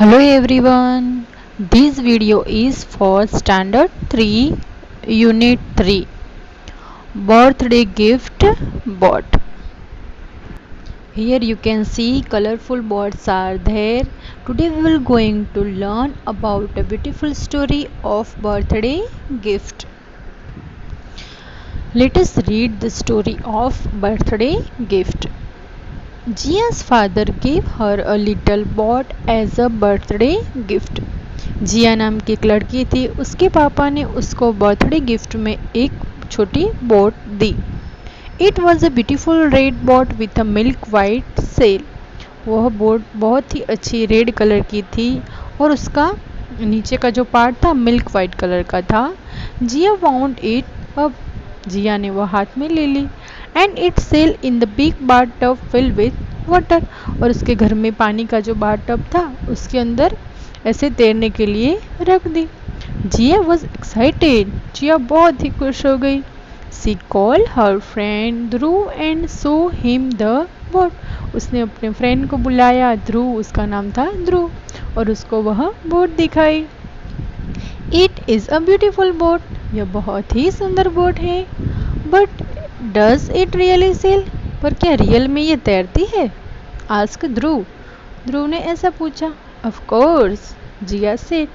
Hello everyone. This video is for Standard 3 Unit 3 Birthday Gift Bot. Here you can see colorful bots are there. Today we will going to learn about a beautiful story of birthday gift. Let us read the story of birthday gift. Jia's father gave her a little bot as a birthday gift. जिया नाम की एक लड़की थी, उसके पापा ने उसको birthday gift में एक छोटी बोट दी. It was a beautiful red boat with a milk white sail. वह बोट बहुत ही अच्छी रेड कलर की थी और उसका नीचे का जो पार्ट था मिल्क वाइट कलर का था. Jiya found it. अब जिया ने वह हाथ में ले ली. And it sail in the big bath tub filled with water. और उसके घर में पानी का जो बाथ टब था उसके अंदर ऐसे तैरने के लिए रख दी. जिया वॉज एक्साइटेड. जिया बहुत ही खुश हो गई. She call her friend Dhruv and show him the boat. उसने अपने फ्रेंड को बुलाया. ध्रुव उसका नाम था, ध्रुव, और उसको वह बोट दिखाई. It is a beautiful boat. यह बहुत ही सुंदर बोट है. But does it really sail. पर क्या रियल में ये तैरती है? आस्क ध्रुव. ध्रुव ने ऐसा पूछा. Of course, Jiya said.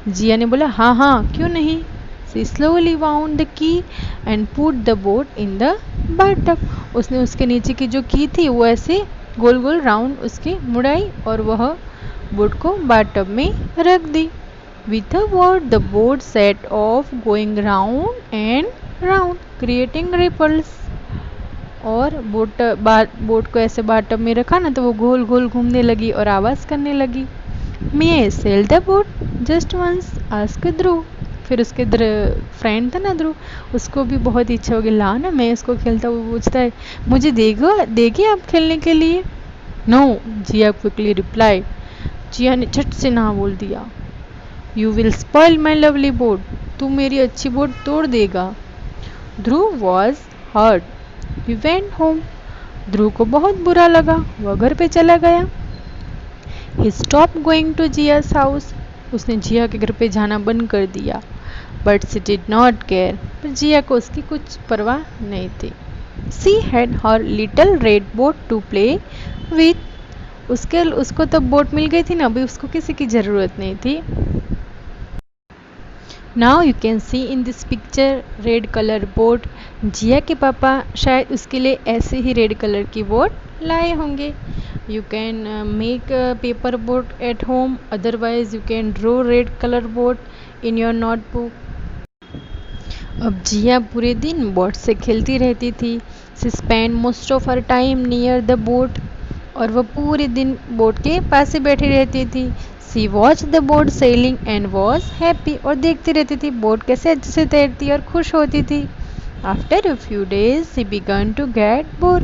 Jiya ने बोला हाँ हाँ, क्यों नहीं. She slowly wound the key and put the boat in the bathtub. उसने उसके नीचे की जो की थी वो ऐसे गोल गोल राउंड उसके मुड़ाई और वह बोट को बाथटब में रख दी. With a whirr the boat set off going round and round creating ripples. और बोट को ऐसे बाथटब में रखा ना तो वो गोल गोल घूमने लगी और आवाज़ करने लगी. May I sail the boat just once, ask Dhruv. फिर उसके फ्रेंड था ना ध्रुव, उसको भी बहुत इच्छा होगी, ला ना मैं इसको खेलता. वो पूछता है मुझे देगी आप खेलने के लिए. No, Jiya quickly reply. Jiya ने झट से ना बोल दिया. You will spoil my lovely boat. तू मेरी अच्छी बोट तोड़ देगा. Dhruv was hurt. He went home. Dhruv को बहुत बुरा लगा. वह घर पे चला गया. He stop going to Jiya's house. उसने जिया के घर पे जाना बंद कर दिया. But she did not care. पर जिया को उसकी कुछ परवाह नहीं थी. She had her little red boat to play with. उसको तो बोट मिल गई थी ना, अभी उसको किसी की ज़रूरत नहीं थी. Now you can see in this picture red colour boat. Jiya के पापा शायद उसके लिए ऐसे ही रेड कलर की बोट लाए होंगे. You can make paper boat at home. Otherwise you can draw red colour boat in your notebook. अब जिया पूरे दिन बोट से खेलती रहती थी. She spend most of her time near the boat. और वह पूरे दिन बोट के पास ही बैठी रहती थी. She watch the boat sailing and was happy. और देखती रहती थी बोट कैसे अच्छे से तैरती और खुश होती थी. After a few days she began to get bored.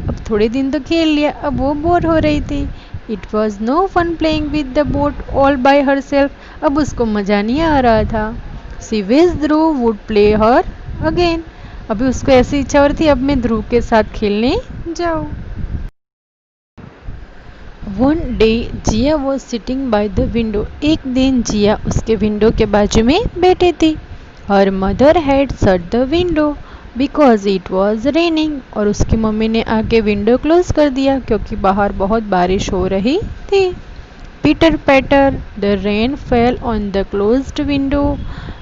अब थोड़े दिन तो खेल लिया, अब वो बोर हो रही थी. It was no fun playing with the boat all by herself. अब उसको मज़ा नहीं आ रहा था. She wish Dhruv would play her again. अभी उसको ऐसी इच्छा हो रही थी अब मैं ध्रुव के साथ खेलने जाऊँ. One day Jiya was sitting by the window. एक दिन जिया उसके विंडो के बाजू में बैठी थी. Her mother had shut the window because it was raining. और उसकी मम्मी ने आके विंडो क्लोज कर दिया क्योंकि बाहर बहुत बारिश हो रही थी. Pitter patter the rain fell on the closed window.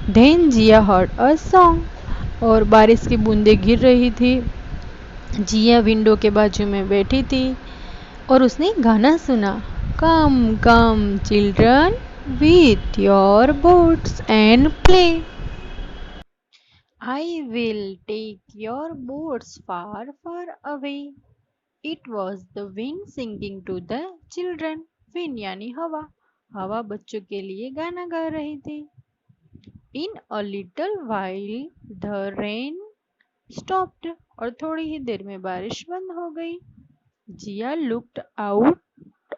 Then Jiya heard a song. और बारिश की बूंदें गिर रही थी. जिया विंडो के बाजू में बैठी थी और उसने गाना सुना. Come come children with your boats and play. I will take your boats far far away. It was the wind singing to the children. Wind यानी हवा. हवा बच्चों के लिए गाना गा रही थी. In a little while the rain stopped. और थोड़ी ही देर में बारिश बंद हो गई. Jiya looked out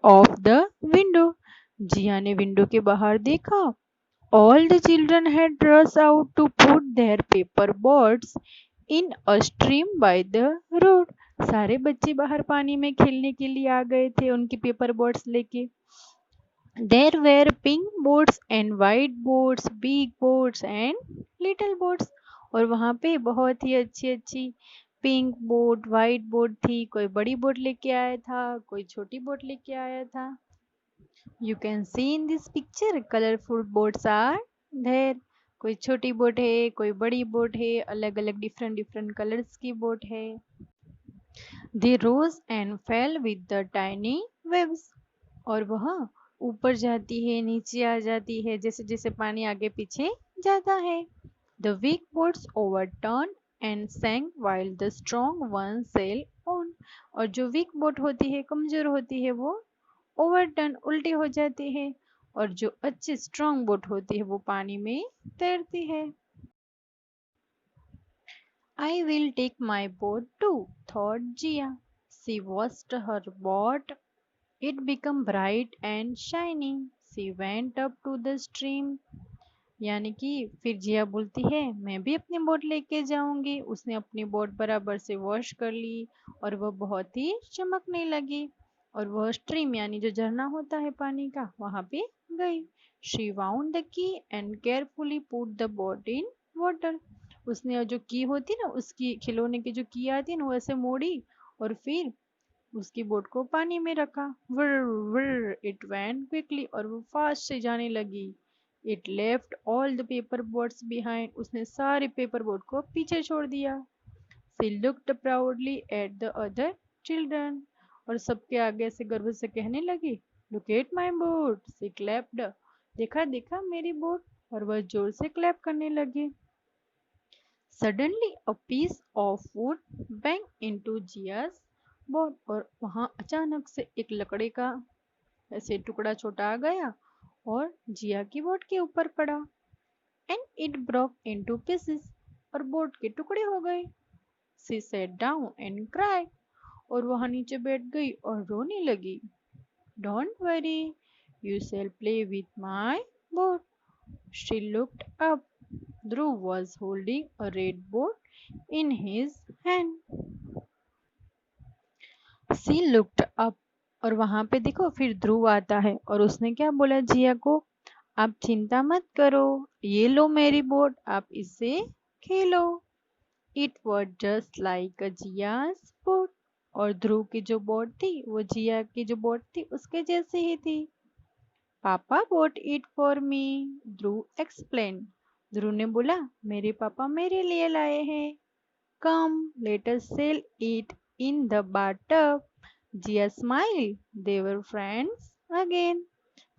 of the window. Jiya ने विंडो के बाहर देखा. All the children had rush out to put their paper boats in a stream by the road. सारे बच्चे बाहर पानी में खेलने के लिए आ गए थे उनकी पेपर बोट्स लेके. There were pink boats and white boats, big boats and little boats. और वहाँ पे बहुत ही अच्छी अच्छी पिंक बोट वाइट बोट थी। कोई बड़ी बोट लेके आया था, कोई छोटी बोट लेके आया था। You can see in this picture colorful boats are there. कोई छोटी बोट है, कोई बड़ी बोट है, अलग अलग डिफरेंट डिफरेंट कलर्स की बोट है। They rose and fell with the tiny waves. और वह ऊपर जाती है, नीचे आ जाती है, जैसे जैसे पानी आगे पीछे जाता है। The weak boats overturned and sank while the strong ones sailed on. और जो वीक बोट होती है, कमजोर होती है, वो ओवरटर्न उल्टी हो जाती है। और जो अच्छी स्ट्रॉन्ग बोट होती है, वो पानी में तैरती है। I will take my boat too, thought Jia. She washed her boat. It became bright and shiny. She went up to the stream. यानी कि फिर जिया बोलती है मैं भी अपनी बोट लेके जाऊंगी। उसने अपनी बोट बराबर से वॉश कर ली और वह बहुत ही चमकने लगी। और वह स्ट्रीम यानी जो झरना होता है पानी का, वहां पे गई। She wound the key and carefully put the boat in water. उसने जो की होती ना, उसकी खिलौने की जो की आती है ना, वैसे मोड़ी और फिर उसकी बोट को पानी में रखा। विर विर इट वैन क्विकली, और वो फास्ट से जाने लगी। It left all the paper boats behind. उसने सारे पेपर बोट को पीछे छोड़ दिया। She looked proudly at the other children. और सबके आगे से गर्व से कहने लगी look at my boat. She clapped. देखा देखा मेरी बोट। और वह जोर से क्लैप करने लगी। Suddenly a piece of wood banged into Jia's boat। और वहां अचानक से एक लकड़ी का ऐसे टुकड़ा छोटा आ गया और जिया की बोट के ऊपर पड़ा। And it broke into pieces. और बोट के टुकड़े हो गए। सी sat डाउन एंड cried। और वहां नीचे बैठ गई और रोने लगी। Don't worry, you shall play with my boat। She looked up. Dhruv was holding a red boat in his hand. She looked up। और वहां पे देखो फिर ध्रुव आता है और उसने क्या बोला जिया को, आप चिंता मत करो, ये लो मेरी बोट, आप इससे खेलो। It was just like a Jiya's boat. और ध्रुव की जो बोट थी वो जिया की जो बोट थी उसके जैसे ही थी। पापा bought it for me, Dhruv explain. Dhruv ने बोला मेरे पापा मेरे लिए लाए हैं। Come let us sail it in the bathtub। Jiya smile, they were friends again।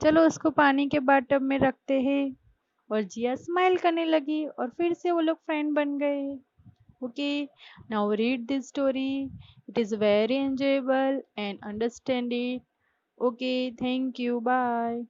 चलो उसको पानी के बाटब में रखते हैं। और जिया स्माइल करने लगी और फिर से वो लोग फ्रेंड बन गए। Okay, now read this story. It is very enjoyable and understand it. Okay, thank you, bye.